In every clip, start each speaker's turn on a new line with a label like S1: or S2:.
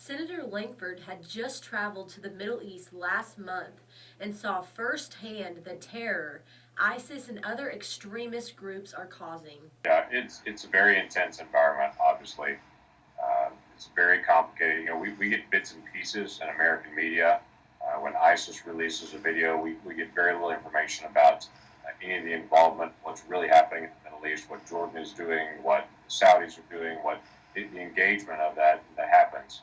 S1: Senator Lankford had just traveled to the Middle East last month and saw firsthand the terror ISIS and other extremist groups are causing.
S2: Yeah, it's a very intense environment, obviously. It's very complicated. We get bits and pieces in American media. When ISIS releases a video, we get very little information about any of the involvement, what's really happening in the Middle East, what Jordan is doing, what the Saudis are doing, what the engagement of that happens.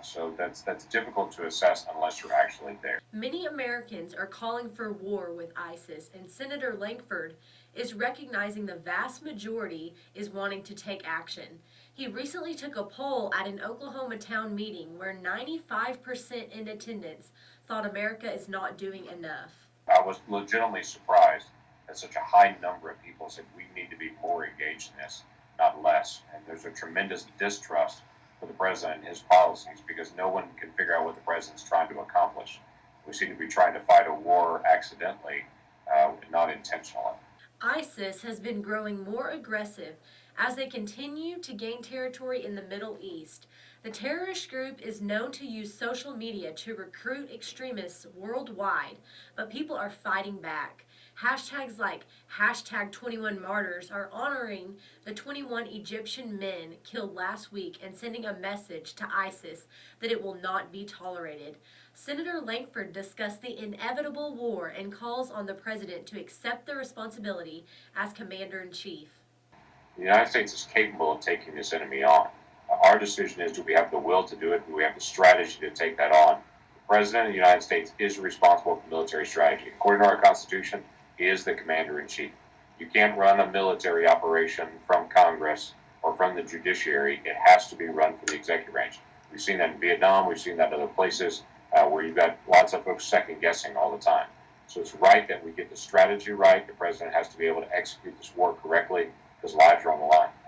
S2: So that's difficult to assess unless you're actually there.
S1: Many Americans are calling for war with ISIS, and Senator Lankford is recognizing the vast majority is wanting to take action. He recently took a poll at an Oklahoma town meeting where 95% in attendance thought America is not doing enough.
S2: I was legitimately surprised that such a high number of people said we need to be more engaged in this, not less. And there's a tremendous distrust for the president and his policies because no one can figure out what the president's trying to accomplish. We seem to be trying to fight a war accidentally, not intentionally.
S1: ISIS has been growing more aggressive as they continue to gain territory in the Middle East. The terrorist group is known to use social media to recruit extremists worldwide, but people are fighting back. Hashtags like #21Martyrs are honoring the 21 Egyptian men killed last week and sending a message to ISIS that it will not be tolerated. Senator Lankford discussed the inevitable war and calls on the president to accept the responsibility as commander-in-chief.
S2: The United States is capable of taking this enemy on. Our decision is, do we have the will to do it? Do we have the strategy to take that on? The President of the United States is responsible for military strategy. According to our Constitution, he is the commander-in-chief. You can't run a military operation from Congress or from the judiciary. It has to be run from the executive branch. We've seen that in Vietnam. We've seen that in other places where you've got lots of folks second-guessing all the time. So it's right that we get the strategy right. The President has to be able to execute this war correctly because lives are on the line.